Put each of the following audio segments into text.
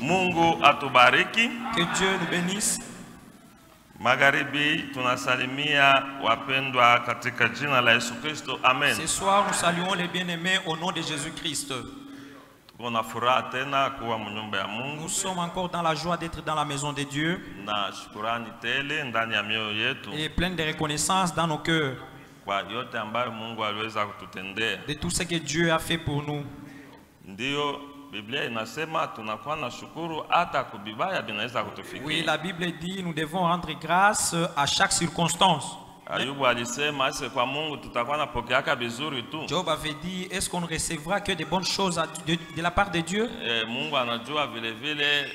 Mungu atubariki. Que Dieu nous bénisse. Magharibi tunasalimia wapendwa katika jina la Yesu Kristo. Amen. Ce soir nous saluons les bien-aimés au nom de Jésus-Christ. Tuko furaha tena kuwa mnyumba ya Mungu. Nous sommes encore dans la joie d'être dans la maison de Dieu. Na shukrani tele ndani ya mioyo yetu. Et plein de reconnaissance dans nos cœurs. Kwa yote ambayo Mungu aliweza kututendea. De tout ce que Dieu a fait pour nous. Ndio Biblia inasema tunakuwa na shukuru hata kubibaya binaweza kutufikia. Oui, la Bible dit nous devons rendre grâce à chaque circonstance. Ayubu alisema ase kwa Mungu tutakuwa napokeaka vizuri tu. Job avait dit est-ce qu'on ne recevra que de bonnes choses de la part de Dieu? Mungu anajua vile vile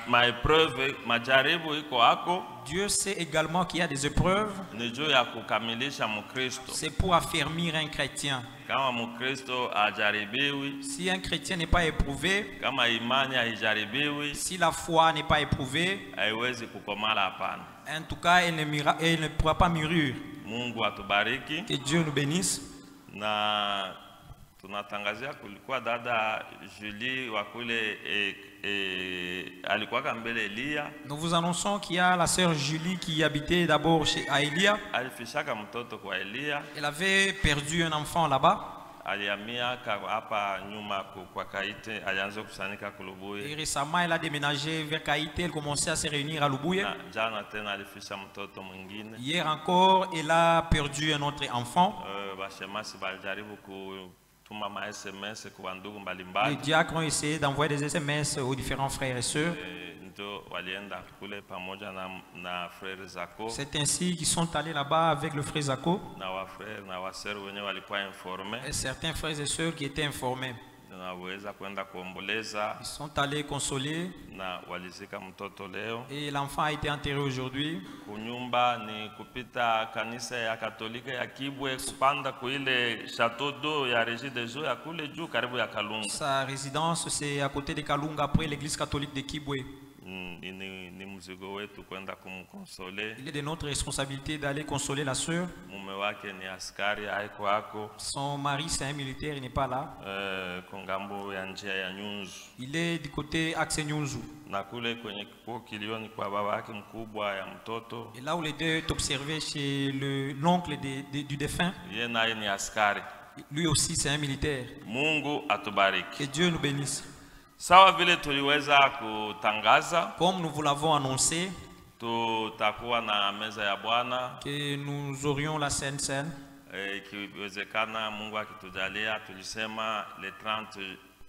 maepreuve majaribu iko hako. Dieu sait également qu'il y a des épreuves. Ni juu ya kukamilisha Mkristo. C'est pour affermir un chrétien. Kama Mkristo ajaribiwi, si un chrétien n'est pas éprouvé, kama imani haijaribiwi, si la foi n'est pas éprouvée, haiwezi kukomala hapana. En tout cas, elle ne pourra pas mûrir. Mungu atubariki. Que Dieu nous bénisse. Na tunatangazia kulikuwa dada Julie wa kule alikuwa kambele Elia. Nous vous annonçons qu'il y a la sœur Julie qui habitait d'abord chez Elia. Alifishaka mtoto kwa Elia. Elle avait perdu un enfant là-bas. Hapa nyuma kwa Kaite alianza kusanika kulubuye. Et récemment elle a déménagé vers Kaite, elle commençait à se réunir à Lubuye. Jana tena alifisha mtoto mwingine. Hier encore elle a perdu un autre enfant. Bashemasi balijaribu kutuma ma SMS kwa ndugu mbalimbali. Les diacres ont essayé d'envoyer des SMS aux différents frères et sœurs. C'est ainsi qu'ils sont allés là-bas avec le frère Zako. Et certains frères et sœurs qui étaient informés. Ils sont allés consoler. Et l'enfant a été enterré aujourd'hui. Sa résidence c'est à côté de Kalunga, après l'église catholique de Kibwe. Il est de notre responsabilité d'aller consoler la sœur. Son mari c'est un militaire, il n'est pas là. Il est du côté Axe Nyunzu. Et là où les deux est observé chez l'oncle du défunt. Lui aussi c'est un militaire. Que Dieu nous bénisse. Sawa vile tuliweza kutangaza, comme nous vous l'avons annoncé, tutakuwa na meza ya Bwana, que nous aurions la Sainte Seine. Ikiwezekana Mungu akitujalia, tulisema le 30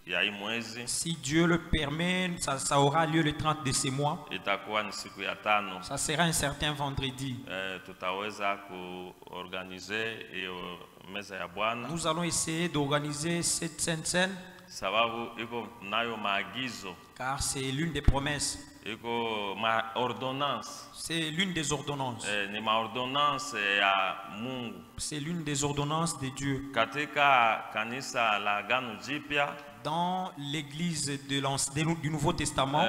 ya hii mwezi. Si Dieu le permet, ça aura lieu le 30 de ce mois. Itakuwa ni siku ya tano. Ça sera un certain vendredi. Tutaweza kuorganiser hiyo meza ya Bwana. Nous allons essayer d'organiser cette Sainte Seine. Sababu iko nayo maagizo. Car c'est l'une des promesses. Iko ma ordonnance. C'est l'une des ordonnances. Ni ma ordonnance ya Mungu. C'est l'une des ordonnances de Dieu. Katika kanisa la Agano Jipya, dans l'église du Nouveau Testament,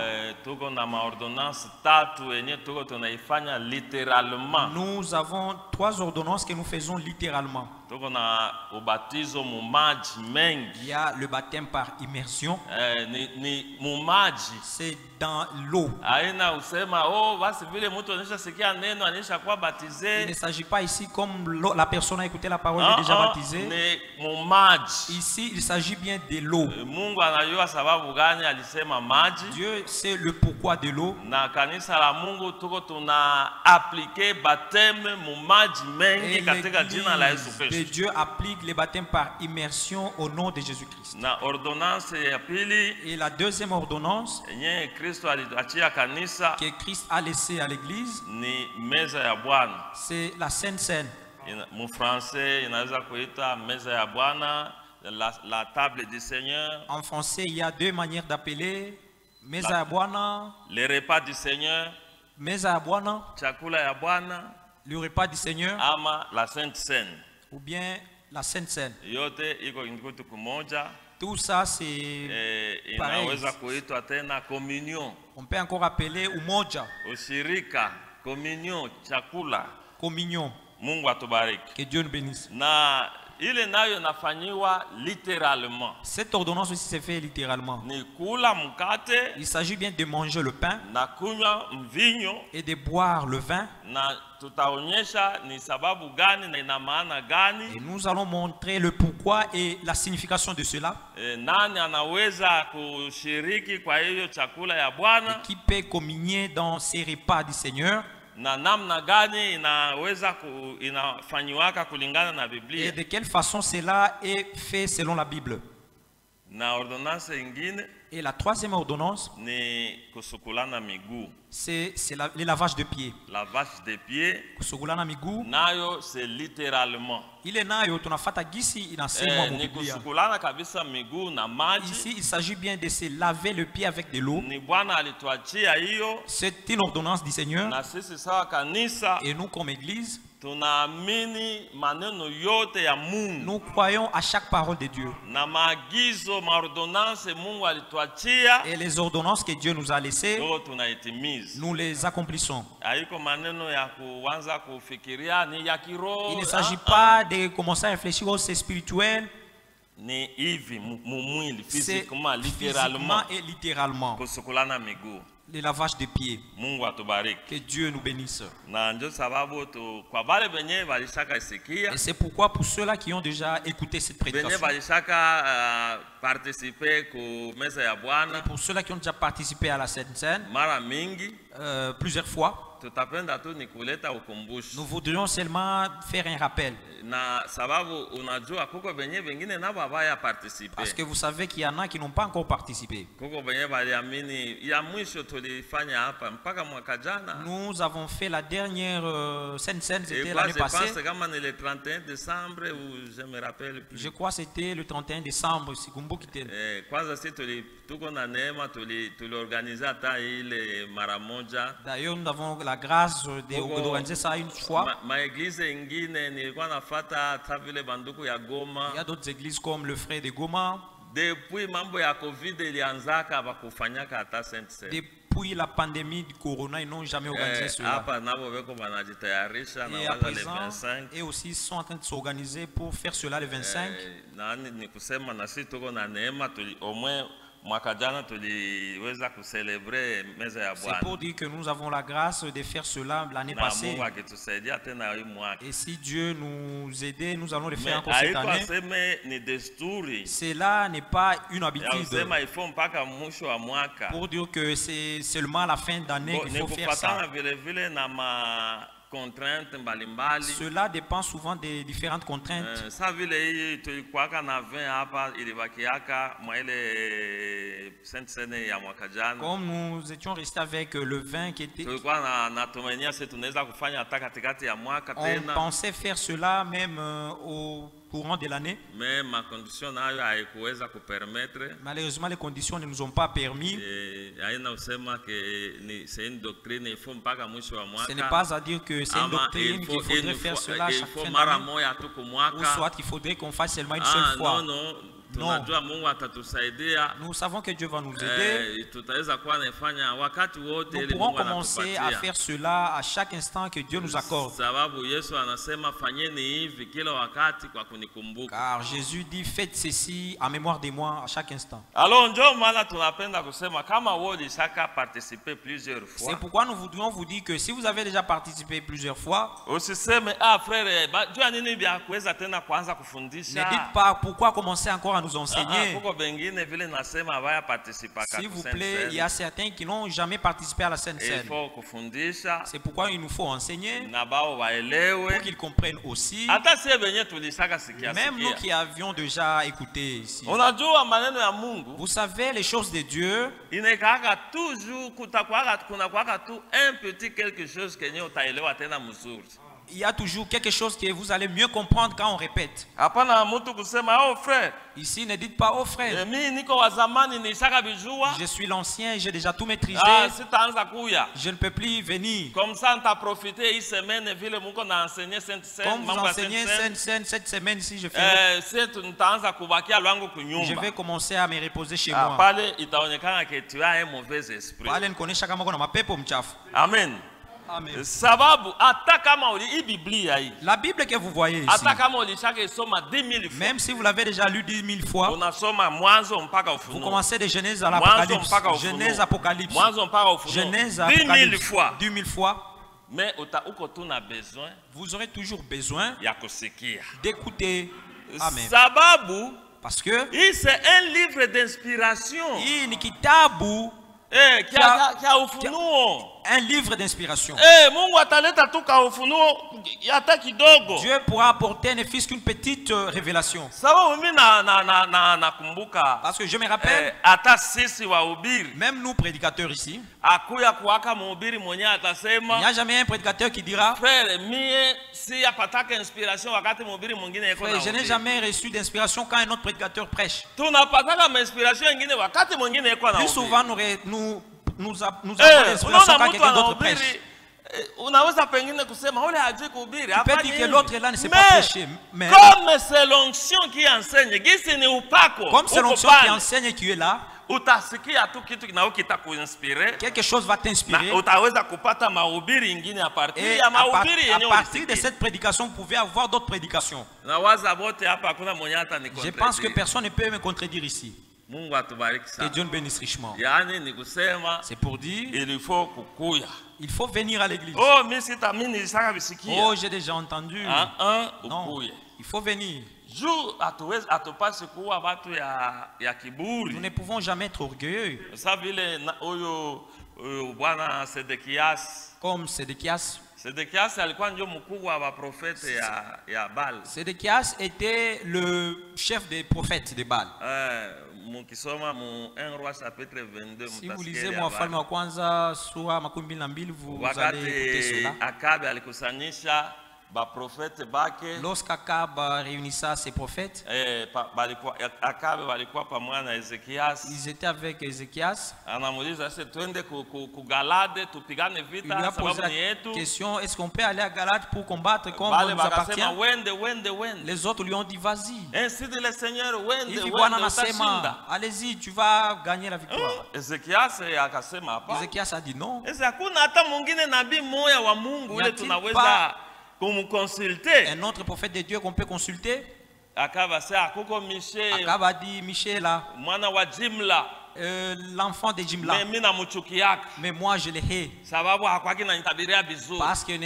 nous avons 3 ordonnances que nous faisons littéralement. Il y a le baptême par immersion. C'est dans l'eau. Il ne s'agit pas ici comme la personne a écouté la parole et est déjà baptisée. Ici, il s'agit bien de l'eau. Dieu sait le pourquoi de l'eau. Et Dieu applique les baptêmes par immersion au nom de Jésus-Christ. Et la deuxième ordonnance que Christ a laissée à l'église, c'est la Sainte Seine. Mon français, la table du Seigneur. En français, il y a 2 manières d'appeler meza ya Bwana. Le repas du Seigneur. Meza ya Bwana. Chakula ya Bwana. Le repas du Seigneur. Ama la Sainte Seine. Ou bien la Sainte Seine. Yote iko kitu kimoja. Tout ça c'est pareil. Inaweza kuitwa tena communion. On peut encore appeler umoja. Ushirika, communion, chakula. Communion. Mungu atubariki. Que Dieu nous bénisse. Na ile nayo inafanyiwa littéralement. Cette ordonnance aussi s'est fait littéralement. Ni kula mkate, il s'agit bien de manger le pain na kunywa mvinyo, et de boire le vin. Na tutaonyesha ni sababu gani na ina maana gani. Et nous allons montrer le pourquoi et la signification de cela. Nani anaweza kushiriki kwa hiyo chakula ya Bwana? Et qui peut communier dans ces repas du Seigneur? Na namna gani inaweza inafanyiwaka kulingana na Biblia? Et de quelle façon cela est fait selon la Bible? Na ordonnance ingine, et la troisième ordonnance, ni kusukulana miguu. C'est le lavage de pieds. Lavage de pieds. Kusukulana miguu. Nayo c'est littéralement. Ile nayo tunafata gisi inasemwa mu Biblia. Kusukulana kabisa miguu na maji. Ici il s'agit bien de se laver le pied avec de l'eau. Ni Bwana alituachia hiyo. C'est une ordonnance du Seigneur. Na sisi sawa kanisa. Et nous comme église, tunaamini maneno yote ya Mungu. Nous croyons à chaque parole de Dieu. Na maagizo, maordonnance Mungu alituachia. Et les ordonnances que Dieu nous a laissées, nous les accomplissons. Il ne s'agit pas de commencer à réfléchir au spirituel. C'est physiquement et littéralement. Le lavage des pieds. Que Dieu nous bénisse. Et c'est pourquoi pour ceux-là qui ont déjà écouté cette prédication, et pour ceux-là qui ont déjà participé à la Sainte Seine, plusieurs fois, nous voudrions seulement faire un rappel. Parce que vous savez qu'il y en a qui n'ont pas encore participé. Nous avons fait la dernière Sainte Seine, c'était l'année passée. Je crois que c'était le 31 décembre. D'ailleurs, nous avons la grâce d'organiser ça une fois. Il y a d'autres églises comme le frère de Goma. Depuis la pandémie du corona, ils n'ont jamais organisé cela. Et à présent, et aussi ils sont en train de s'organiser pour faire cela le 25. C'est pour dire que nous avons la grâce de faire cela l'année passée. Et si Dieu nous aide, nous allons le faire encore cette année. Cela n'est pas une habitude. Pour dire que c'est seulement à la fin d'année qu'il faut faire ça. Cela dépend souvent des différentes contraintes. Comme nous étions restés avec le vin qui était, on pensait faire cela même au courant de l'année. Malheureusement, les conditions ne nous ont pas permis. Ce n'est pas à dire que c'est une doctrine qu'il faudrait faire cela chaque fin d'année, ou soit qu'il faudrait qu'on fasse seulement une seule fois. Non. Nous savons que Dieu va nous aider. Nous pourrons commencer à faire cela à chaque instant que Dieu nous accorde. Car Jésus dit, faites ceci en mémoire de moi à chaque instant. C'est pourquoi nous voudrions vous dire que si vous avez déjà participé plusieurs fois, ne dites pas pourquoi commencer encore à nous enseigner. S'il vous plaît, il y a certains qui n'ont jamais participé à la Sainte Seine. C'est pourquoi il nous faut enseigner pour qu'ils comprennent aussi. Même nous qui avions déjà écouté ici. Vous savez, les choses de Dieu, un petit quelque chose que il y a toujours quelque chose que vous allez mieux comprendre quand on répète. Ici, ne dites pas, oh frère, je suis l'ancien, j'ai déjà tout maîtrisé. Je ne peux plus venir. Comme ça, on t'a profité une semaine, comme vous enseignez cette semaine ici, je vais commencer à me reposer chez moi. Amen. Amen. La Bible que vous voyez ici, même si vous l'avez déjà lu 10 000 fois, vous commencez de Genèse à l'Apocalypse, Genèse, Apocalypse, Genèse, Apocalypse, 10 000 fois. Mais vous aurez toujours besoin d'écouter. Amen. Parce que c'est un livre d'inspiration. Un livre d'inspiration. Dieu pourra apporter ne fût qu'une petite révélation. Parce que je me rappelle, même nous prédicateurs ici, il n'y a jamais un prédicateur qui dira frère, je n'ai jamais reçu d'inspiration quand un autre prédicateur prêche. Plus souvent nous avons l'inspiration quand quelqu'un d'autre prêche. Tu peux dire que l'autre là ne sait pas prêcher, mais comme c'est l'onction qui enseigne, comme c'est l'onction qui enseigne et qui est là, quelque chose va t'inspirer. Et à partir de cette prédication, vous pouvez avoir d'autres prédications. Je pense que personne ne peut me contredire ici. Que Dieu nous bénisse richement. C'est pour dire il faut venir à l'église. Oh, j'ai déjà entendu. Non, il faut venir. Nous ne pouvons jamais être orgueilleux. Comme Sédéchias. Sédéchias était le chef des prophètes de Baal. Si vous lisez Wafalme wa kwanza sura 12, vous allez écouter cela. Lorsqu'Akab réunissa ses prophètes, ils étaient avec Ézéchias. Il lui a posé la question, est-ce qu'on peut aller à Galade pour combattre comme on nous appartient? Les autres lui ont dit, vas-y. Il dit, allez-y, tu vas gagner la victoire. Ézéchias a dit non. Il n'y a-t-il pas un autre prophète de Dieu qu'on peut consulter? Akab a dit, Michel là, l'enfant de Jimla, mais moi je le hais parce qu'il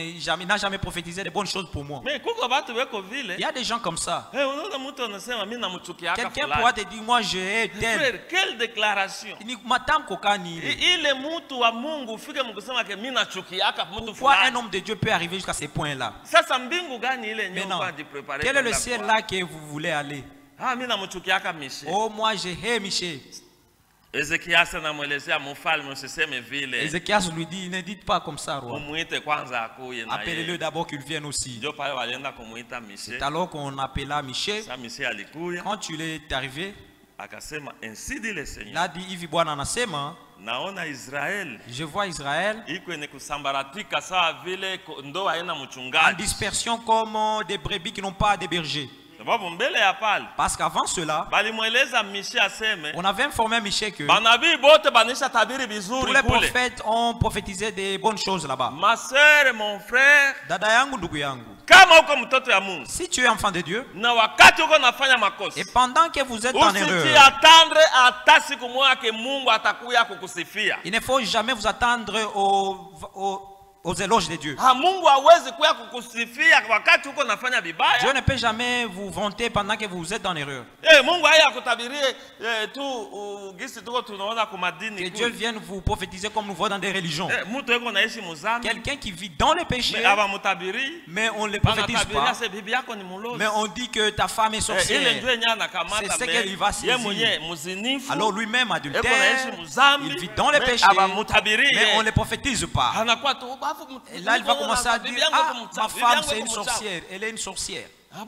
n'a jamais prophétisé de bonnes choses pour moi. Il y a des gens comme ça. Quelqu'un pourra te dire, moi je hais tel. Quelle déclaration! Pourquoi un homme de Dieu peut arriver jusqu'à ce point là? Maintenant, quel est le ciel là que vous voulez aller? Oh, moi je hais Michel. Ézéchias lui dit, ne dites pas comme ça, roi. Appelez-le d'abord qu'il vienne aussi. C'est alors qu'on appela Michel. Quand tu est arrivé, il a dit, Ivi Bwana anasema, je vois Israël en dispersion comme des brebis qui n'ont pas de berger. Parce qu'avant cela, on avait informé Michel que tous les prophètes ont prophétisé des bonnes choses là-bas. Ma soeur et mon frère, dada yangu, ndugu yangu, si tu es enfant de Dieu, et pendant que vous êtes en erreur, il ne faut jamais vous attendre aux éloges de Dieu. Dieu ne peut jamais vous vanter pendant que vous êtes en erreur. Que Dieu vienne vous prophétiser comme nous voyons dans des religions. Quelqu'un qui vit dans le péché, mais on ne le prophétise pas. Mais on dit que ta femme est sorcière. C'est ce qu'elle va saisir. Alors lui-même adultère, il vit dans le péché, mais on ne le prophétise pas. Et là, il va commencer à dire, ah, ma femme c'est une sorcière, elle est une sorcière. Dieu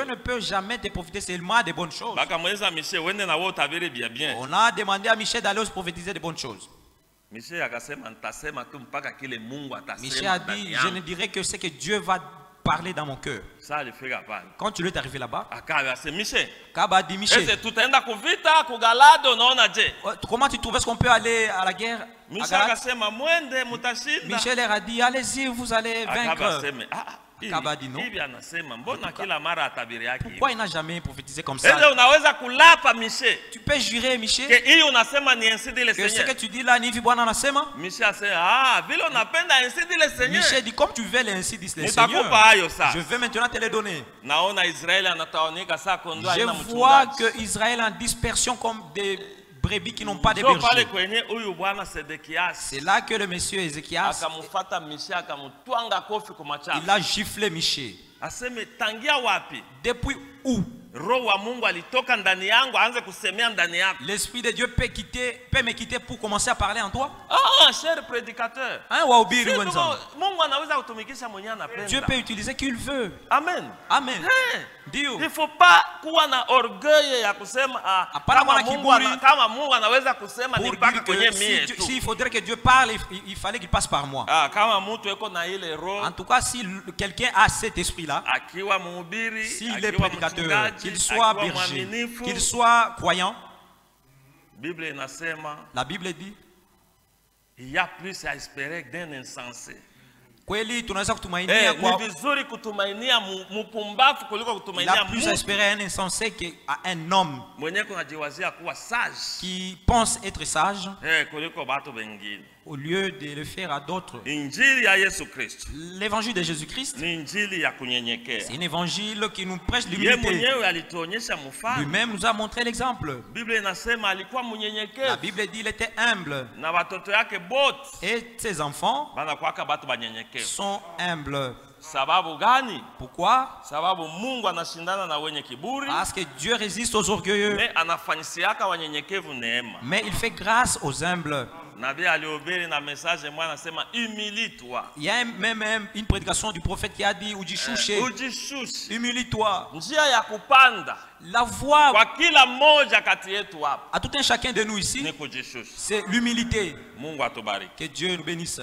ne peut jamais te prophétiser seulement des bonnes choses. On a demandé à Michel d'aller se prophétiser des bonnes choses. Michel a dit, je ne dirai que ce que Dieu va parler dans mon cœur. Quand tu lui es arrivé là-bas, Kaba dit Michel, comment tu trouves qu'on peut aller à la guerre à Galate? Michel leur a dit, allez-y, vous allez vaincre. Kaba dit non. Pourquoi il n'a jamais prophétisé comme ça? Tu peux jurer, Michel, que ce que tu dis là, Nivi Bwana Nasema. Michel dit, comme tu veux ainsi dit le Seigneur, je vais maintenant te les donner. Je vois que Israël en dispersion comme des brebis qui n'ont pas de berger. C'est là que le monsieur Ézéchias, il a giflé Michel. Depuis où? L'esprit de Dieu peut me quitter pour commencer à parler en toi. Ah, cher prédicateur. Dieu peut utiliser qui il veut. Amen. Amen. Il ne faut pas kuwa na orgueil ya kusema s'il faudrait que Dieu parle, il fallait qu'il passe par moi. En tout cas, si quelqu'un a cet esprit-là, s'il est prédicateur, qu'il soit berger, qu'il soit croyant, la Bible dit, il y a plus à espérer d'un insensé. Il a plus à espérer un insensé qu'à un homme qui pense être sage au lieu de le faire à d'autres. L'évangile de Jésus-Christ, c'est un évangile qui nous prêche l'humilité. Lui-même nous a montré l'exemple. La Bible dit qu'il était humble. Et ses enfants sont humbles. Pourquoi? Parce que Dieu résiste aux orgueilleux, mais il fait grâce aux humbles. Il y a même une prédication du prophète qui a dit humilie-toi. La voie à tout un chacun de nous ici, c'est l'humilité. Que Dieu nous bénisse.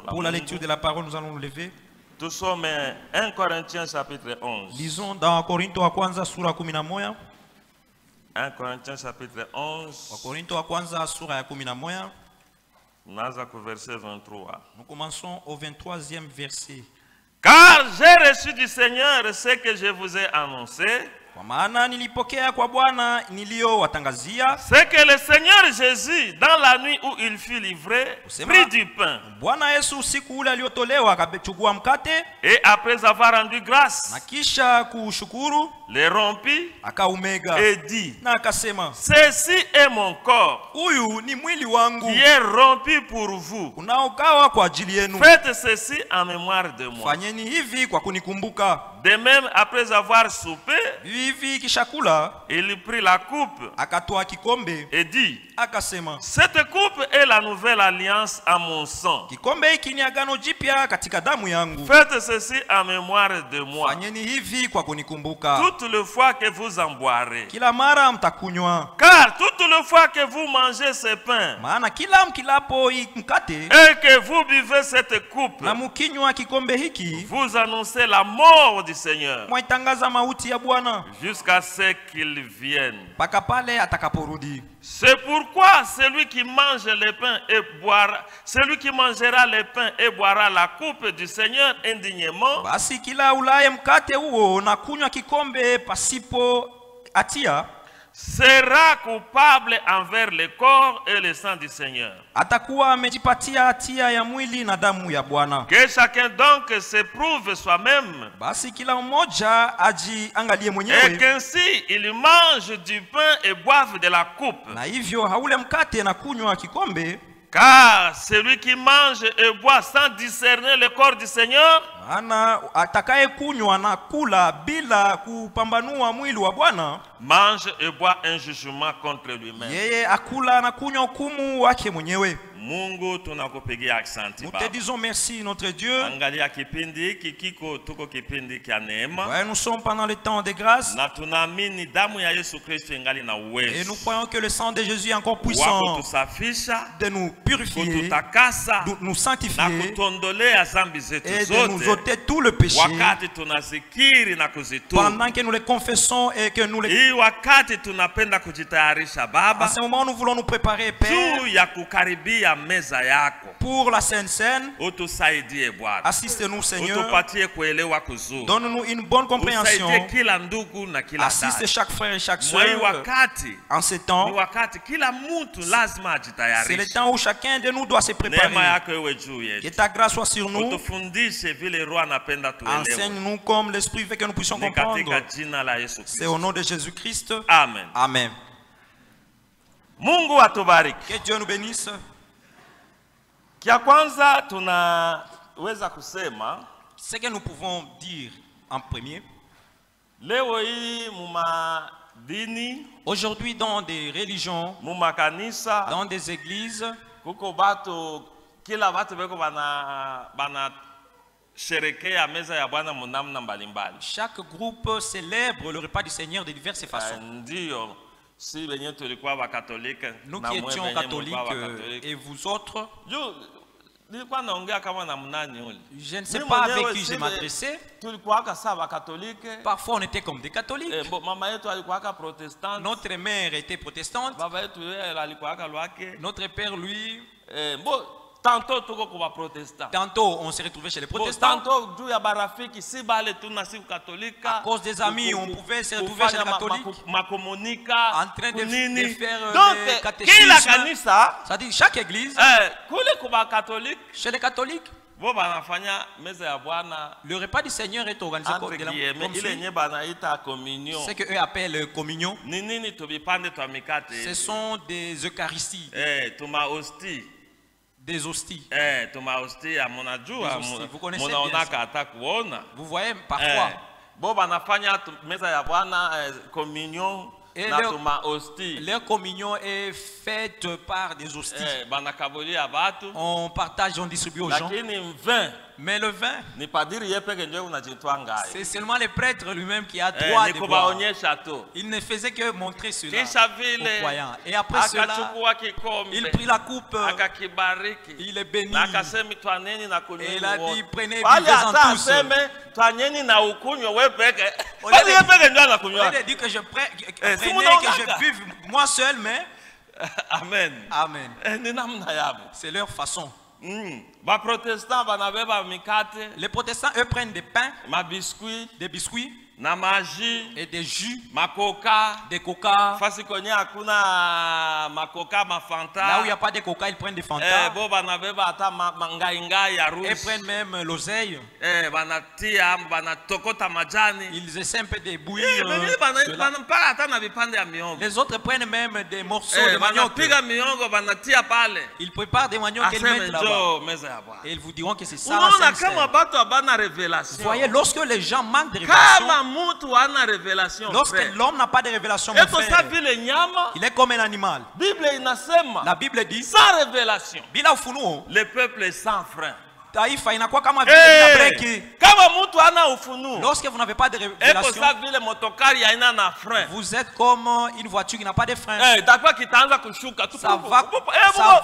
Pour la lecture de la parole, nous allons nous lever. Nous sommes 1 Corinthiens chapitre 11. Lisons dans Korinto wa kwanza sura 11. 1 Corinthiens chapitre 11. Korinto wa kwanza sura ya 11. Verset 23. Nous commençons au 23e verset. Car j'ai reçu du Seigneur ce que je vous ai annoncé. Kwa maana nilipokea kwa Bwana niliyowatangazia. C'est que le Seigneur Jésus, dans la nuit où il fut livré, prit du pain. Bwana Yesu usiku ule aliotolewa akachukua mkate. Et après avoir rendu grâce, na kisha kushukuru, le rompit, akaumega, et dit, na akasema, ceci est mon corps, huyu ni mwili wangu, qui est rompu pour vous. Unaogawa kwa ajili yenu. Faites ceci en mémoire de moi. Fanyeni hivi kwa kunikumbuka. De même, après avoir soupé, il prit la coupe et dit, akasema, cette coupe est la nouvelle alliance à mon sang. Faites ceci en mémoire de moi. Toutes les fois que vous en boirez. Car toutes les fois que vous mangez ce pain et que vous buvez cette coupe, vous annoncez la mort du Seigneur jusqu'à ce qu'il vienne. C'est pourquoi celui qui mange le pain et boira, celui qui mangera le pain et boira la coupe du Seigneur indignement, sera coupable envers le corps et le sang du Seigneur. Que chacun donc s'éprouve soi-même, et qu'ainsi il mange du pain et boive de la coupe. Car celui qui mange et boit sans discerner le corps du Seigneur, mange et boit un jugement contre lui-même. Mungu tunakupigia asante Baba. Nous te disons merci notre Dieu. Angalia kipindi kikiko tuko kipindi kya neema. Ouais, nous sommes pendant le temps de grâce. Na tunaamini damu ya Yesu Kristo ingali na uwezo. Et nous croyons que le sang de Jésus est encore puissant de nous purifier, de nous sanctifier et de nous ôter tout le péché pendant que nous les confessons et que nous les... À ce moment, nous voulons nous préparer, Père, pour la Sainte Seine. Assiste-nous, Seigneur. Donne-nous une bonne compréhension. Assiste chaque frère et chaque soeur. En ce temps, c'est le temps où chacun de nous doit se préparer. Que ta grâce soit sur nous. Enseigne-nous comme l'Esprit veut que nous puissions comprendre. C'est au nom de Jésus-Christ. Amen. Amen. Mungu atubariki. Que Dieu nous bénisse. Kia kwanza tunaweza kusema, ce que nous pouvons dire en premier. Leo hii muma dini, aujourd'hui dans des religions, muma kanisa, dans des églises, kuko bato kila bato beko bana sherekea meza ya Bwana munamna mbalimbali. Chaque groupe célèbre le repas du Seigneur de diverses façons. Ndio. Si nous qui étions catholiques et vous autres, je ne sais pas avec qui je m'adressais. Parfois on était comme des catholiques. Notre mère était protestante. Notre père, lui, tantôt on s'est retrouvé chez les protestants. À cause des amis, on pouvait se retrouver chez les catholiques en train de faire des catéchismes. C'est-à-dire chaque église, chez les catholiques, le repas du Seigneur est organisé comme ce qu'eux appellent communion. Ce sont des eucharisties. Des hosties. Vous connaissez bien ça. Vous voyez parfois. Et leur communion est faite par des hosties. On partage, on distribue aux gens. Mais le vin, c'est seulement le prêtre lui-même qui a droit de boire. Il ne faisait que montrer cela aux croyants. Et après cela, il prit la coupe, il est béni. Et il a dit, prenez, buvez-en tous. Il a dit que je prenais, que je buve moi seul, mais... Amen. Amen. C'est leur façon. Les protestants, eux, prennent des pains, des biscuits, et des jus, des coca. Là où il n'y a pas de coca, ils prennent des Fanta. Ils prennent même l'oseille. Ils essaient un peu de bouillir. Les autres prennent même des morceaux de manioc. Ils préparent des maniocs qu'ils mettent là-bas. Et ils vous diront que c'est ça la Sainte Seine. Vous voyez, lorsque les gens manquent de révélation, lorsque l'homme n'a pas de révélation, mon frère, il est comme un animal. La Bible dit, sans révélation, le peuple est sans frein. Lorsque vous n'avez pas de révélation, vous êtes comme une voiture qui n'a pas de frein. Ça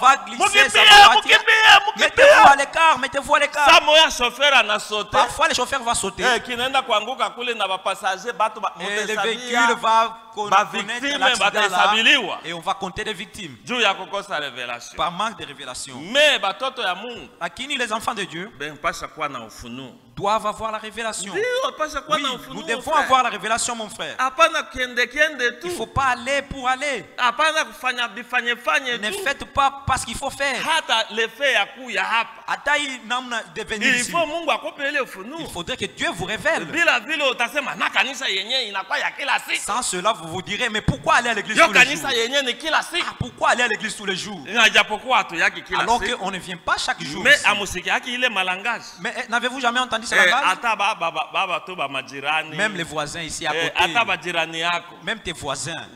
va glisser, ça va partir. Mettez-vous à l'écart, mettez-vous à l'écart. Parfois le chauffeur va sauter. Et le véhicule va connaître l'accident et on va compter des victimes. Par manque de révélation. À qui les enfants de Dieu doivent avoir la révélation. Oui, nous devons avoir la révélation, mon frère. Il ne faut pas aller pour aller. Ne faites pas parce qu'il faut faire. Il faudrait que Dieu vous révèle. Sans cela, vous vous direz, mais pourquoi aller à l'église tous les jours? Pourquoi aller à l'église tous les jours? Alors qu'on ne vient pas chaque jour. Mais n'avez-vous jamais entendu ce langage? Même les voisins ici à côté, même tes voisins,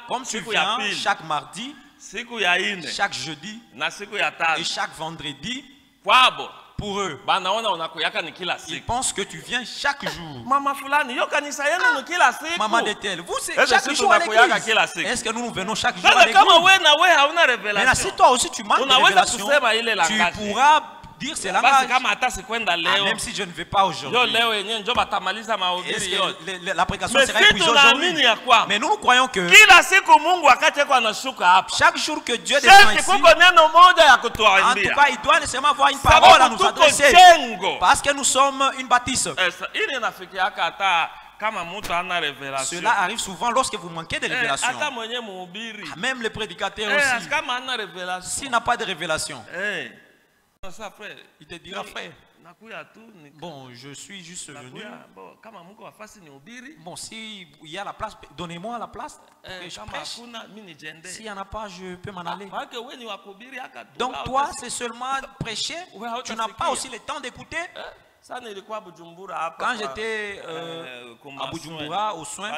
comme tu viens chaque mardi, chaque jeudi et chaque vendredi, pour eux, ils pensent que tu viens chaque jour. Maman de tel, vous c'est chaque jour à l'église. Est-ce que nous venons chaque jour à l'église? Mais si toi aussi tu manques de révélation, tu pourras dire c'est langage. Même si je ne vais pas aujourd'hui. La prédication sera épuisée aujourd'hui. Mais nous croyons que chaque jour que Dieu descend ici, en tout cas, il doit nécessairement avoir une parole à nous adresser. Parce que nous sommes une bâtisse. Cela arrive souvent lorsque vous manquez de révélation. Même le prédicateur aussi. S'il n'a pas de révélation, il te dira, frère, bon, je suis juste venu. Bon, s'il y a la place, donnez-moi la place pour que je prêche. S'il n'y en a pas, je peux m'en aller. Donc toi, c'est seulement prêcher. Tu n'as pas aussi le temps d'écouter. Quand j'étais à Bujumbura, aux soins,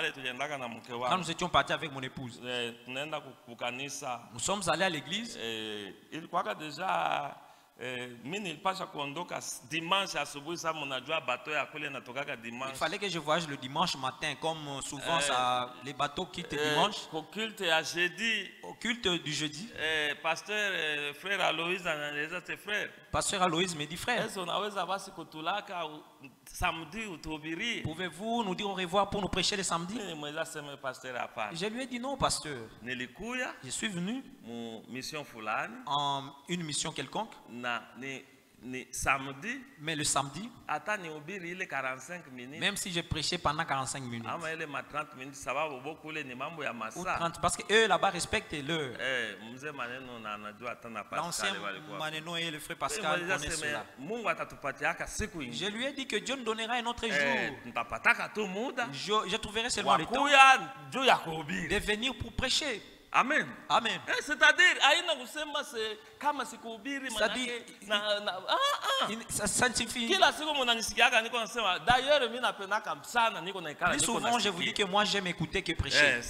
quand nous étions partis avec mon épouse, nous sommes allés à l'église. Il fallait que je voyage le dimanche matin, comme souvent les bateaux quittent dimanche. Au culte du jeudi, Pasteur Aloïse me dit, frère, pouvez-vous nous dire au revoir pour nous prêcher le samedi? Je lui ai dit non, pasteur. Je suis venu en une mission quelconque. Mais le samedi, même si j'ai prêché pendant 45 minutes ou 30, parce que eux là-bas respectent l'heure. L'ancien Maneno et le frère Pascal connaissent cela. Je lui ai dit que Dieu nous donnera un autre jour. Je trouverai seulement le temps de venir pour prêcher. Amen. Amen. C'est-à-dire, ça signifie. Plus souvent, je vous dis que moi j'aime écouter que prêcher.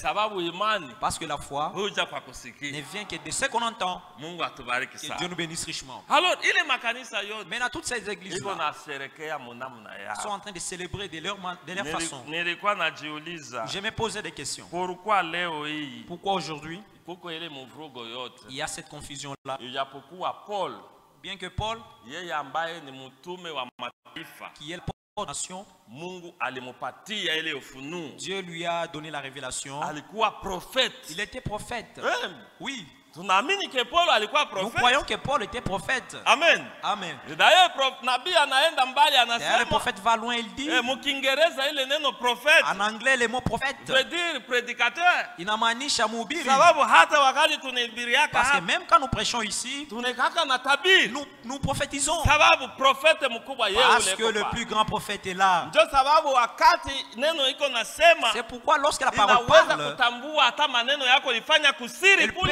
Parce que la foi ne vient que de ce qu'on entend. Que Dieu nous bénisse richement. Alors, maintenant, toutes ces églises sont en train de célébrer de leur façon. Je me posais des questions. Pourquoi aujourd'hui il y a cette confusion-là? Bien que Paul, qui est le porte de la nation, Dieu lui a donné la révélation. Il était prophète. Oui. Nous croyons que Paul était prophète. Amen. Amen. D'ailleurs, le prophèète va loin, il dit. En anglais, le mot prophète veut dire prédicateur. Inamaanisha mhubiri. Parce que même quand nous prêchons ici, nous prophétisons. Parce que le plus grand prophète est là. C'est pourquoi lorsque la parole parle, il peut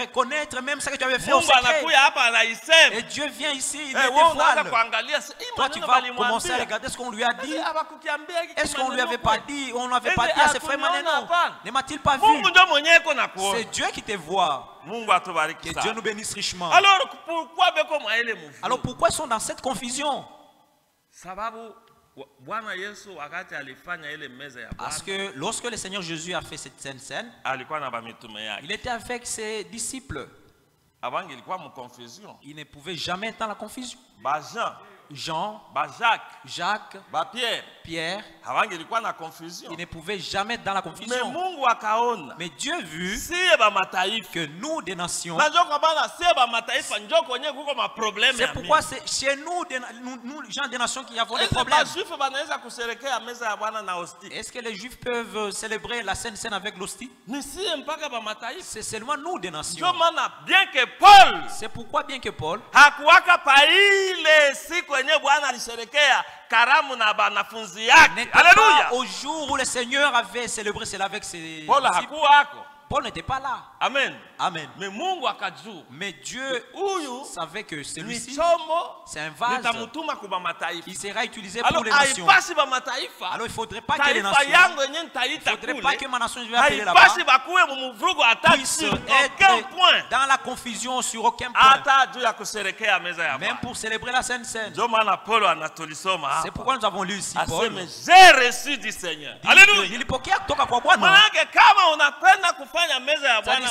reconnaître même ce que tu avais fait au secret. Et Dieu vient ici, il le dévoile. Toi, tu vas commencer à regarder ce qu'on lui a dit. Est-ce qu'on lui avait pas dit? On n'avait pas dit à ses frères Maneno. Ne m'a-t-il pas vu? C'est Dieu qui te voit. Que Dieu nous bénisse richement. Alors pourquoi ils sont dans cette confusion? Parce que lorsque le Seigneur Jésus a fait cette scène, il était avec ses disciples. Il ne pouvait jamais être dans la confusion. Jean, Jacques, Pierre, il ne pouvait jamais être dans la confusion. Mais Dieu vu que nous des nations, c'est pourquoi c'est chez nous, gens des nations, qui avons des problèmes. Est-ce que les Juifs peuvent célébrer la Sainte Seine avec l'hostie? C'est seulement nous des nations. C'est pourquoi bien que Paul, Alléluia. Au jour où le Seigneur avait célébré cela avec ses disciples, Paul n'était pas là. Amen. Amen. Mais Dieu savait que celui-ci, c'est un vase. Il sera utilisé pour les nations. Alors il ne faudrait pas que les nations, il ne faudrait pas que ma nation, je vais appeler là-bas, puisse être confusion sur aucun point. Même pour célébrer la Sainte Seine. C'est pourquoi nous avons lu ici Paul. J'ai reçu du Seigneur. Alléluia.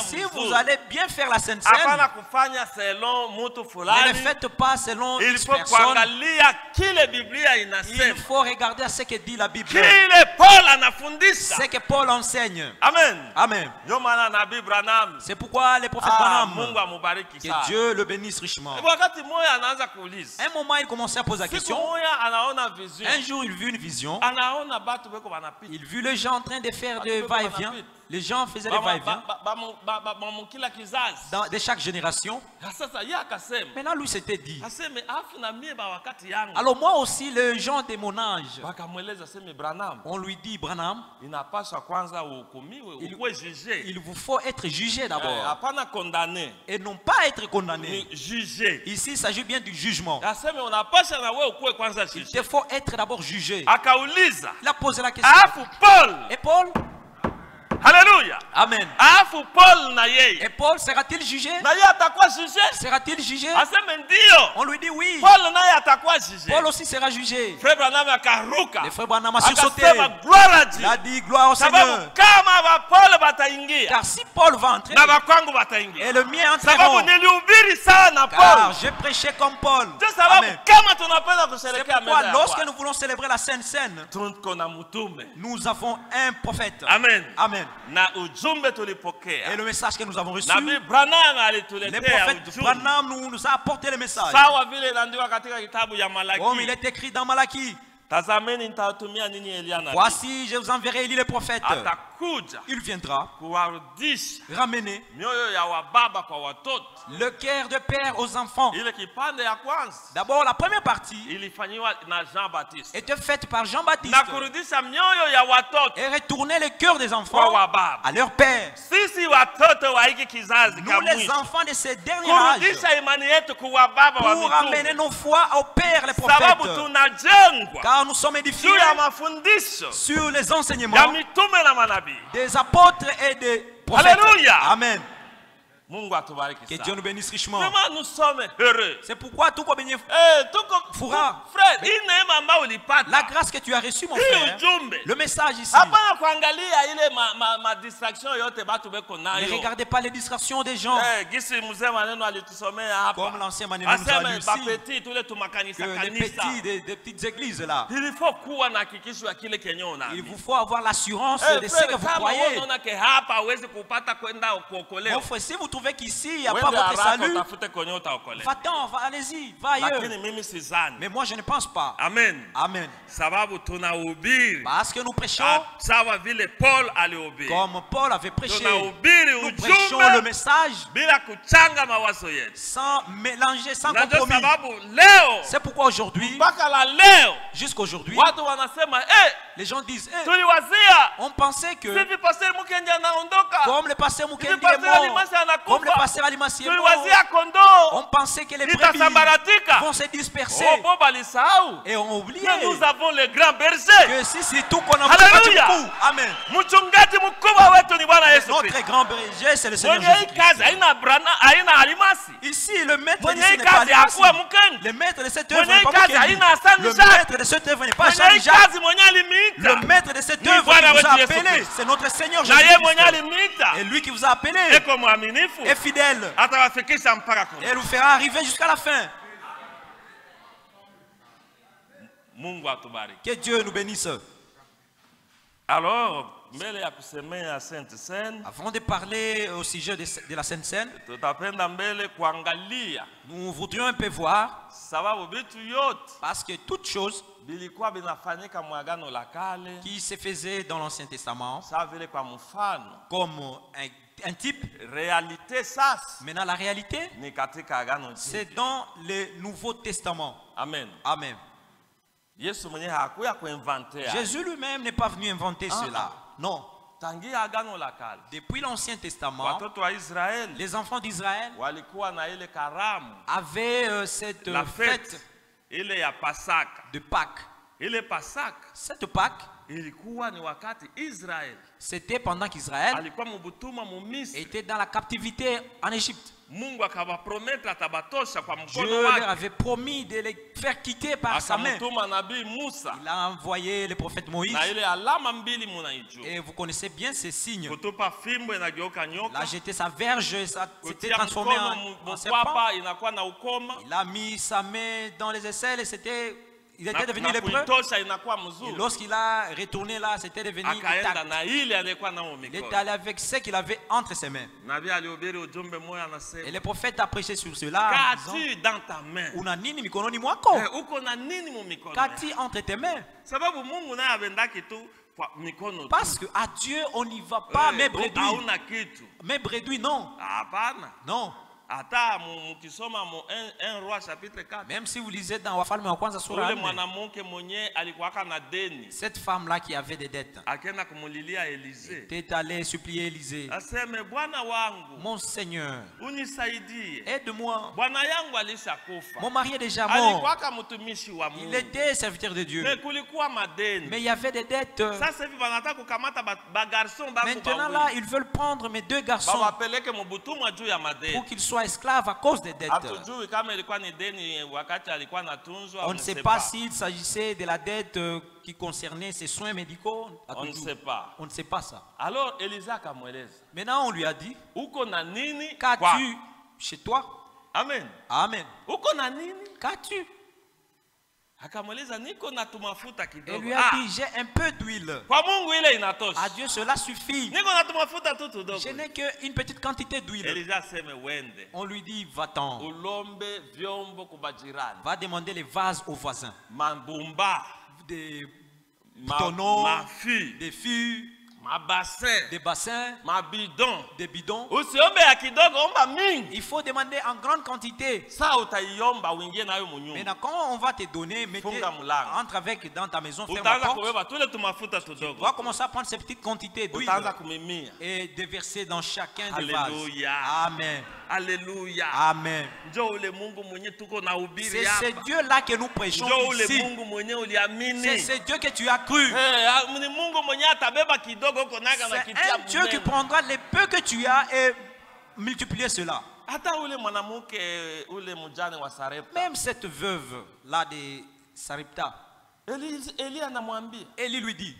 Si vous allez bien faire la Sainte Seine, ne le faites pas selon une personne. Il faut regarder à ce que dit la Bible. Ce que Paul enseigne. Amen. Amen. C'est pourquoi les prophètes Branham, que Dieu le bénisse richement. Un moment, il commençait à poser la question. Un jour, il vit une vision. Il vit les gens en train de faire des va-et-vient. Les gens faisaient des va-et-vient de chaque génération. Maintenant, lui s'était dit, alors moi aussi, les gens de mon âge, on lui dit, Branham, il vous faut être jugé d'abord. Et non pas être condamné. Ici, il s'agit bien du jugement. Il te faut être d'abord jugé. Il a posé la question. Et Paul? Alléluia. Amen. Paul et Paul sera-t-il jugé? Sera-t-il jugé? On lui dit oui. Paul aussi sera jugé. Le frère Branham a sursauté. Il a dit gloire au Seigneur. Car si Paul va entrer, et le mien entreront. Car j'ai prêché comme Paul. Amen. C'est pourquoi lorsque nous voulons célébrer la Sainte Seine, nous avons un prophète. Amen. Amen. Et le message que nous avons reçu, le prophète Branham nous a apporté le message. Comme il est écrit dans Malachie. Voici, je vous enverrai Élie le prophète. Il viendra ramener le cœur de père aux enfants. D'abord, la première partie était faite par Jean-Baptiste et retourner le cœur des enfants à leur père. Nous, les enfants de ces derniers âges, pour amener nos foi au père, les prophètes, car nous sommes édifiés sur les enseignements des apôtres et des prophètes. Alléluia. Amen. Que Dieu nous bénisse richement. Vraiment, nous sommes heureux. C'est pourquoi tout comme frère, la grâce que tu as reçue, mon frère, le message ici. Ne regardez pas les distractions des gens. Comme l'ancien Manéno nous a lu ici, que les petites églises là. Il vous faut avoir l'assurance de ce que vous croyez. Mon frère, si vous trouvez qu'ici il n'y a pas votre salut, va-t'en, allez-y, va ailleurs. Mais moi je ne pense pas. Amen. Amen. Parce que nous prêchons comme Paul avait prêché. Nous prêchons le message sans mélanger, sans compromis. C'est pourquoi aujourd'hui, jusqu'aujourd'hui, les gens disent, on pensait que comme le pasteur Mukendi est mort, comme le pasteur Alimasi est mort, on pensait que les brebis vont se disperser. Et on oubliait que nous avons le grand berger. Que si c'est tout qu'on a. Alléluia. Amen. Notre grand berger, c'est le Seigneur Jésus-Christ. Ici, le maître de ce n'est pas Alimasi. Le maître de cette œuvre n'est pas Mukendi. Le maître de cette œuvre n'est pas Jean-Jacques. Le maître de cette œuvre qui vous a appelé, c'est notre Seigneur Jésus-Christ. Et lui qui vous a appelé est fidèle. Et il vous fera arriver jusqu'à la fin. Que Dieu nous bénisse. Alors, avant de parler au sujet de la Sainte Seine, nous voudrions un peu voir, parce que toutes choses qui se faisaient dans l'Ancien Testament, comme un type, maintenant la réalité, c'est dans le Nouveau Testament. Amen. Amen. Jésus lui-même n'est pas venu inventer cela. Non. Depuis l'Ancien Testament, les enfants d'Israël avaient cette fête de Pâques. Cette Pâques, c'était pendant qu'Israël était dans la captivité en Égypte. Dieu leur avait promis de les faire quitter par sa main. Il a envoyé le prophète Moïse. Et vous connaissez bien ces signes. Il a jeté sa verge, ça s'était transformé en serpent. Il a mis sa main dans les aisselles et il était devenu lépreux. Et lorsqu'il a retourné là, c'était devenu intact. Il était allé avec ce qu'il avait entre ses mains. Et le prophète a prêché sur cela. Qu'as-tu dans ta main? Qu'as-tu entre tes mains? Parce qu'à Dieu, on n'y va pas, mes brebis. Mes brebis, non. Non. Même si vous lisez dans Wafalme wa Kwanza sura 4, cette femme-là qui avait des dettes était allée supplier Élisée. Mon Seigneur, aide-moi. Mon mari est déjà mort. Il était serviteur de Dieu. Mais il y avait des dettes. Maintenant là, ils veulent prendre mes 2 garçons pour qu'ils soient esclaves à cause des dettes. On ne sait pas s'il s'agissait de la dette qui concernait ses soins médicaux. On ne sait pas. On ne sait pas ça. Alors Elisa maintenant on lui a dit, qu'as-tu chez toi? Amen. Amen. Qu'as-tu? Et lui a dit, j'ai un peu d'huile. À Dieu cela suffit. Je n'ai qu'une petite quantité d'huile. On lui dit, va-t'en. Va demander les vases aux voisins. Des tonneaux, des fûts, des bassins, des bidons. Il faut demander en grande quantité. Maintenant, quand on va te donner, entre avec dans ta maison, ferme la porte. Tu vas commencer à prendre ces petites quantités d'huile et déverser dans chacun des vases. Amen. Alléluia. Amen. C'est ce Dieu-là que nous prêchons ici. C'est ce Dieu que tu as cru. C'est un Dieu qui prendra les peu que tu as et multiplier cela. Même cette veuve là de Sarepta, Élie lui dit,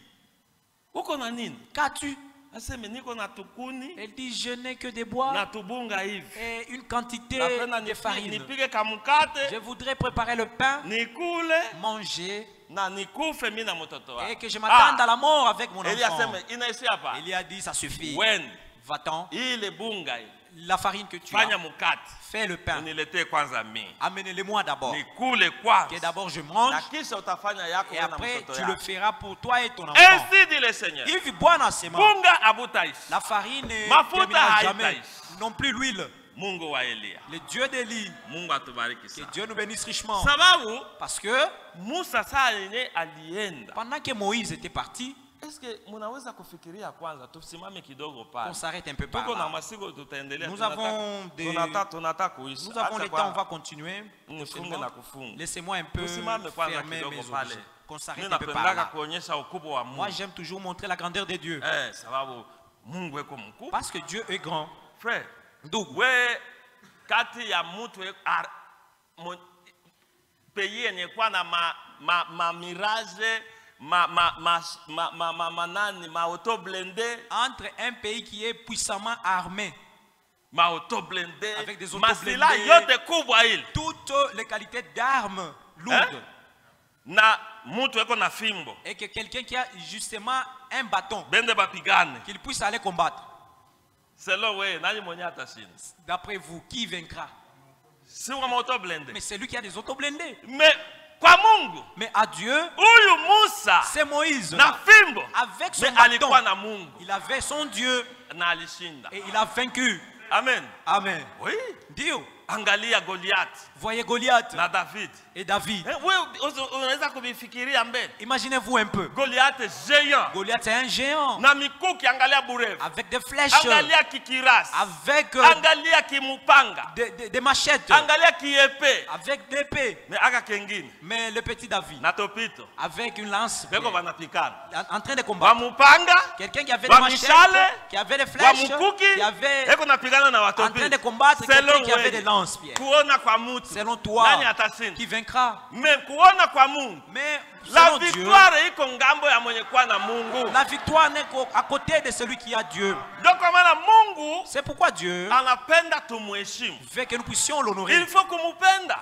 qu'as-tu? Elle dit, je n'ai que des bois et une quantité de farine. Je voudrais préparer le pain, manger et que je m'attende à la mort avec mon enfant. Il a dit, ça suffit. Va-t'en. La farine que tu as, fais le pain. Amenez-le-moi d'abord. Que d'abord je mange. Et après tu le feras pour toi et ton enfant. Ainsi dit le Seigneur. La farine ne terminera jamais. Non plus l'huile. Le Dieu d'Élie. Que Dieu nous bénisse richement. Parce que pendant que Moïse était parti, on s'arrête un peu par là. Nous avons le temps, on va continuer. Laissez-moi un peu fermer mes objets. Qu'on s'arrête un peu par là. Moi j'aime toujours montrer la grandeur de Dieu. Parce que Dieu est grand. Frère, entre un pays qui est puissamment armé, avec des autos blindés, toutes les qualités d'armes lourdes, et que quelqu'un qui a justement un bâton, qu'il puisse aller combattre. D'après vous, qui vaincra? Mais c'est lui qui a des autos blindés. Mais à Dieu, c'est Moïse. Avec son bâton, il avait son Dieu et il a vaincu. Amen. Amen. Oui. Dieu. Angalia Goliath. Voyez Goliath. Na David. Et David. Imaginez-vous un peu. Goliath est géant. Goliath est un géant. Na mikuki angalia burefu. Avec des flèches. Angalia kikiras. Avec angalia kimupanga. Des machettes. Angalia kiépée. Avec des épées. Mais aga kengine. Mais le petit David. Na topito. Avec une lance. Beko banapikana. En train de combattre. Bamupanga. Quelqu'un qui avait des machettes. Qui avait des flèches. Qui avait. Eko napigana na watoto. En train de combattre. Quelqu'un qui avait des lance-pierres. Selon toi, qui vaincra? Mais la victoire est la victoire n'est qu'à côté de celui qui a Dieu. C'est pourquoi Dieu veut que nous puissions l'honorer.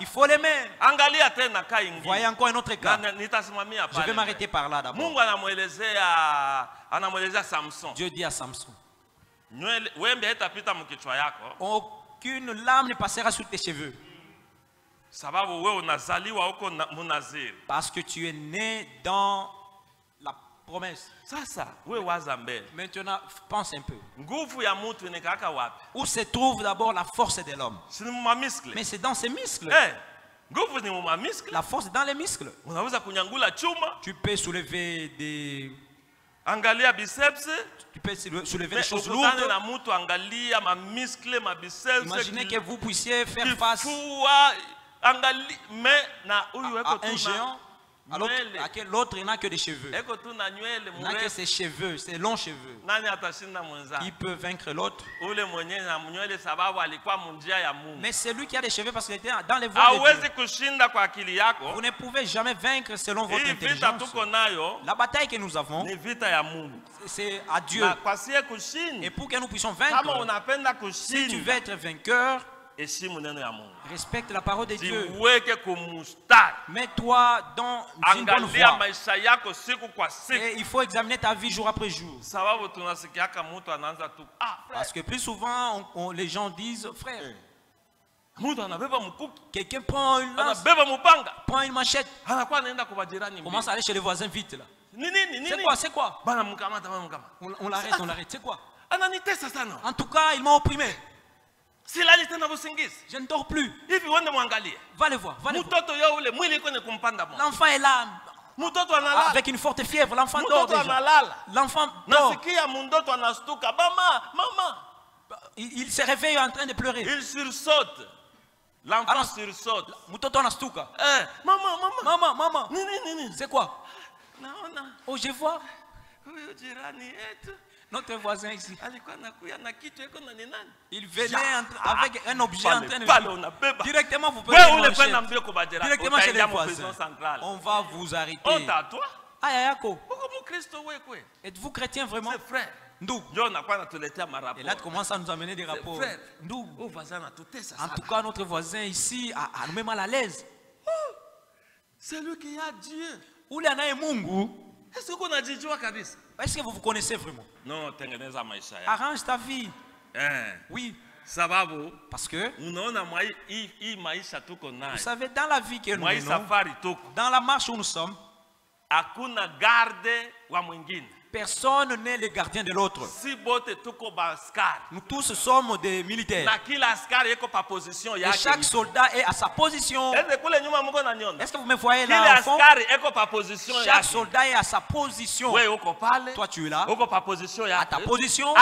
Il faut l'aimer. Voyez encore un autre cas. Je vais m'arrêter par là d'abord. Dieu dit à Samson, aucune lame ne passera sur tes cheveux. Parce que tu es né dans la promesse. Maintenant, pense un peu. Où se trouve d'abord la force de l'homme? Mais c'est dans ses muscles. La force est dans les muscles. Tu peux soulever des... Tu peux soulever des choses lourdes. Imaginez que vous puissiez faire face à un géant. L'autre n'a que des cheveux. Il n'a que ses cheveux, ses longs cheveux. Qui peut vaincre l'autre? Mais c'est lui qui a des cheveux parce qu'il était dans les voies de Dieu. Vous ne pouvez jamais vaincre selon votre intelligence. La bataille que nous avons, c'est à Dieu. Et pour que nous puissions vaincre, si tu veux être vainqueur, respecte la parole de Dieu. Mets-toi dans une bonne voie. Et il faut examiner ta vie jour après jour. Parce que plus souvent, les gens disent, frère, quelqu'un prend une lance, prend une machette, commence à aller chez les voisins vite là. C'est quoi? On l'arrête, c'est quoi? En tout cas, ils m'ont opprimé. Je ne dors plus. Va le voir. L'enfant est là. Avec une forte fièvre. L'enfant dort déjà. L'enfant dort. Il se réveille en train de pleurer. Il sursaute. L'enfant sursaute. Maman. C'est quoi? Oh, je vois. Notre voisin ici, il venait avec un objet en train de... Directement, vous pouvez directement chez les voisins. On va vous arrêter. Êtes-vous chrétien vraiment? Et là, tu commences à nous amener des rapports. En tout cas, notre voisin ici nous met mal à l'aise. C'est lui qui a Dieu. Où il y en a un Mungu? Est-ce que vous vous connaissez vraiment? Non, arrange ta vie. Oui. Parce que vous savez, dans la vie que nous menons, dans la marche où nous sommes, personne n'est le gardien de l'autre. Nous tous sommes des militaires. Et chaque soldat est à sa position. Est-ce que vous me voyez là, enfant? Chaque soldat est à sa position. Toi, tu es là. À ta position.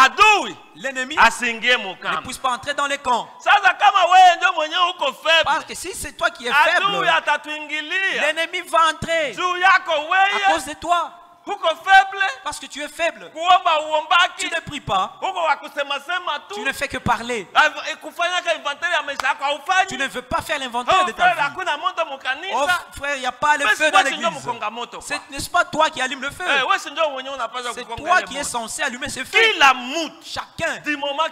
L'ennemi ne puisse pas entrer dans les camps. Parce que si c'est toi qui es faible, l'ennemi va entrer à cause de toi. Parce que tu es faible. Tu ne pries pas. Tu ne fais que parler. Tu ne veux pas faire l'inventaire de ta vie. Oh frère, il n'y a pas le feu dans l'église. N'est-ce pas toi qui allume le feu? C'est toi qui es censé allumer ce feu. Chacun. Du moment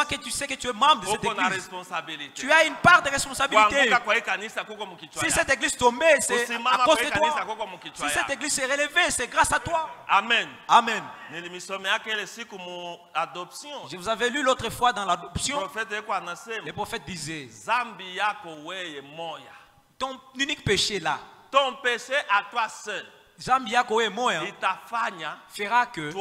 que tu sais que tu es membre de cette église, tu as une part de responsabilité. Si cette église tombait, c'est à cause de toi. Si cette église s'est relevée, c'est grâce à toi. Amen. Amen. Je vous avais lu l'autre fois dans l'adoption. Le prophète disait, ton unique péché là, ton péché à toi seul, fera que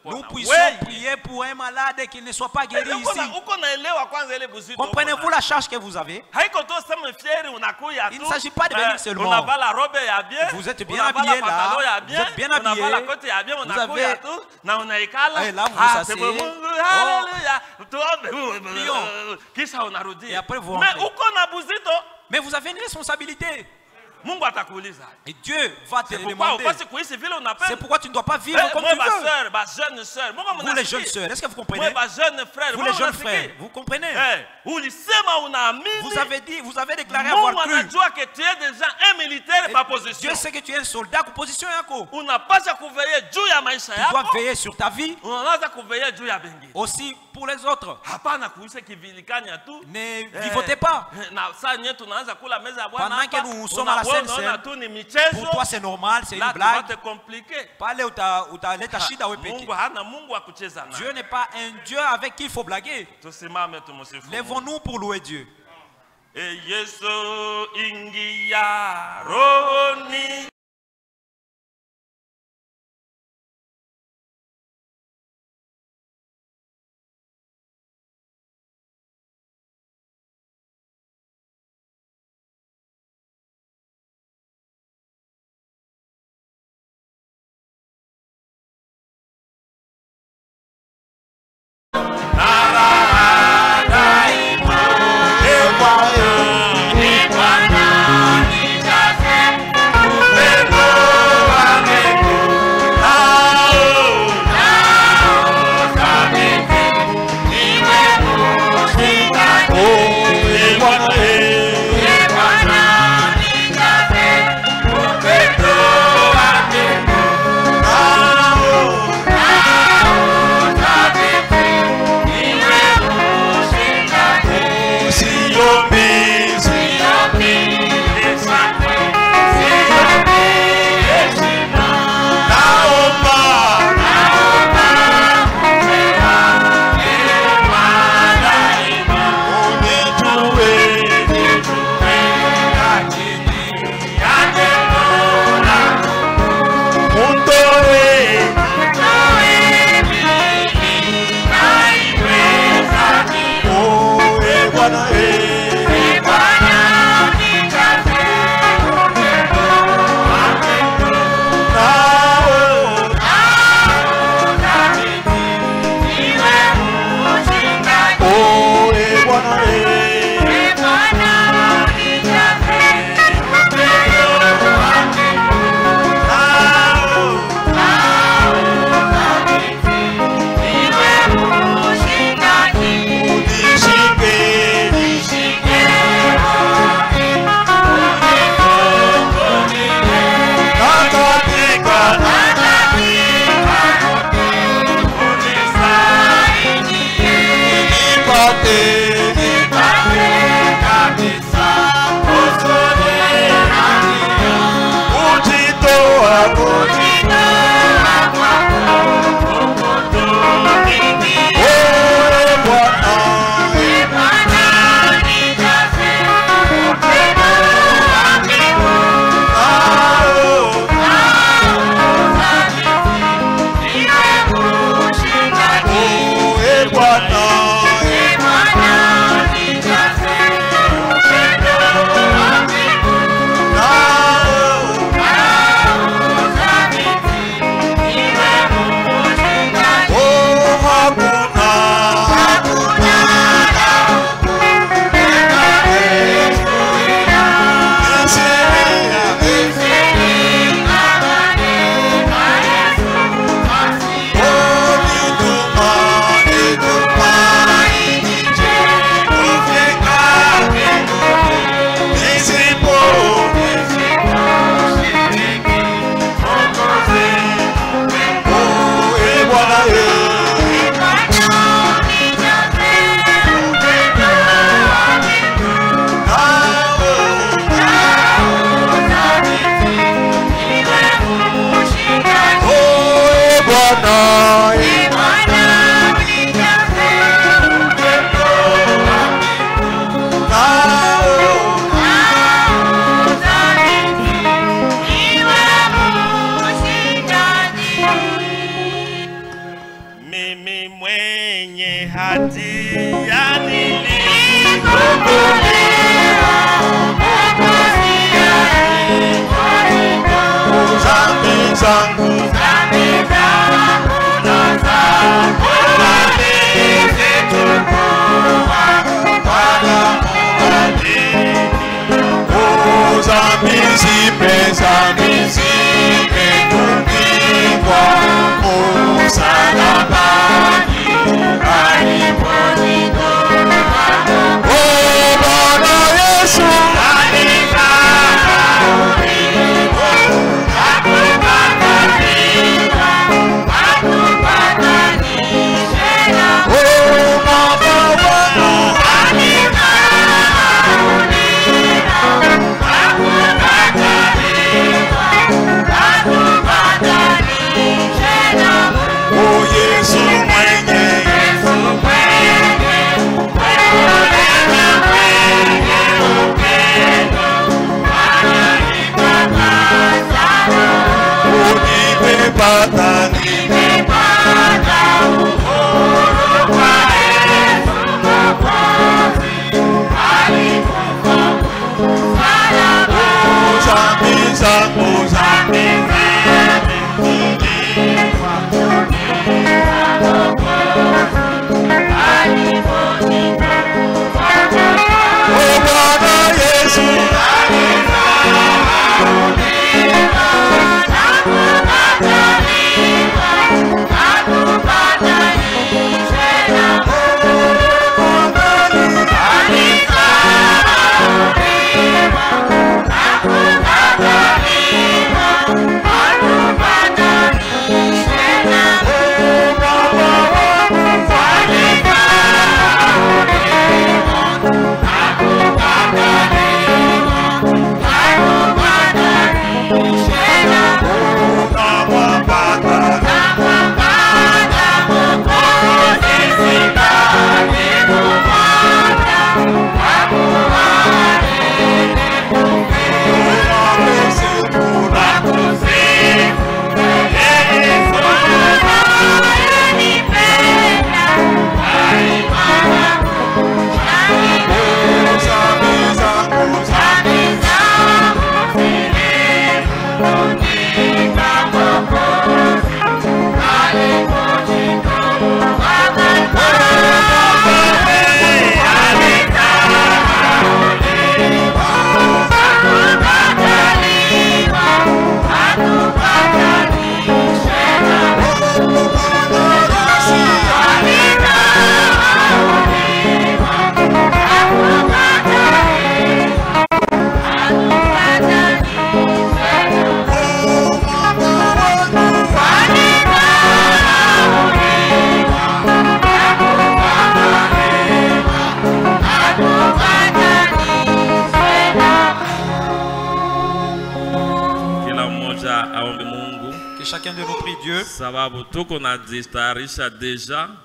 nous puissions prier pour un malade qui ne soit pas guéri ici. Comprenez-vous la charge que vous avez? Il ne s'agit pas de venir seulement. Vous êtes bien habillé là, vous êtes bien habillé, vous avez... Et là vous vous asseyez. Et après vous rentrez. Mais vous avez une responsabilité. Et Dieu va te demander. C'est pourquoi tu ne dois pas vivre comme tu veux. Vous les jeunes sœurs, est-ce que vous comprenez? Vous les jeunes frères, vous comprenez? Vous avez dit, vous avez déclaré avoir cru. Dieu sait que tu es un soldat en position yako. Tu dois veiller sur ta vie. Aussi pour les autres. Ne vivotez pas. Pendant que nous sommes à la scène, pour toi c'est normal, c'est une blague. Dieu n'est pas un Dieu avec qui il faut blaguer. Lèvons-nous pour louer Dieu. Hey!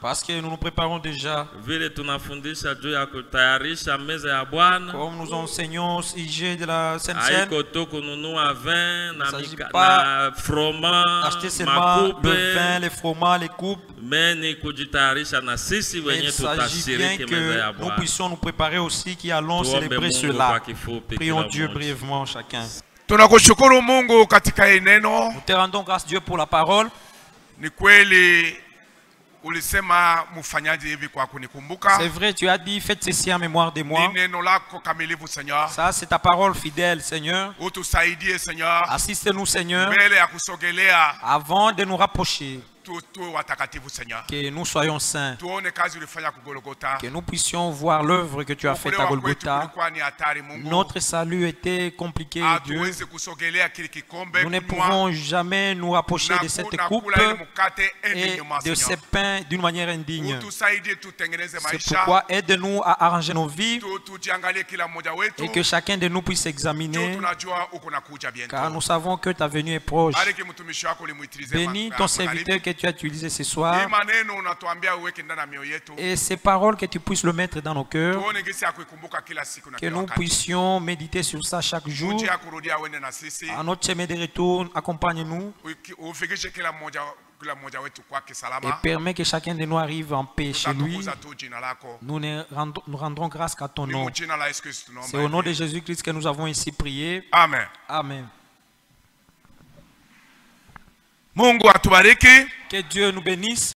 Parce que nous nous préparons déjà. Comme nous enseignons au sujet de la Sainte Seine, il ne s'agit pas d'acheter seulement le vin, les fromages, les coupes. Mais il s'agit bien que nous puissions nous préparer aussi, qui allons célébrer cela. Prions Dieu brièvement chacun. Nous te rendons grâce Dieu pour la parole. C'est vrai, tu as dit, faites ceci en mémoire de moi. Ça, c'est ta parole fidèle, Seigneur. Assiste-nous, Seigneur, avant de nous rapprocher. Que nous soyons saints, que nous puissions voir l'œuvre que tu as faite à Golgotha. Notre salut était compliqué, Dieu. Nous ne pouvons jamais nous rapprocher de cette coupe et de ce pain d'une manière indigne. C'est pourquoi aide-nous à arranger nos vies et que chacun de nous puisse examiner, car nous savons que ta venue est proche. Bénis ton serviteur que tu as utilisé ce soir et ces paroles que tu puisses le mettre dans nos cœurs, que nous puissions méditer sur ça chaque jour. À notre chemin de retour, accompagne-nous et permet que chacun de nous arrive en paix chez lui. Nous rendrons grâce qu'à ton nom. C'est au nom de Jésus-Christ que nous avons ici prié. Amen. Amen. Mungu atubariki. Que Dieu nous bénisse.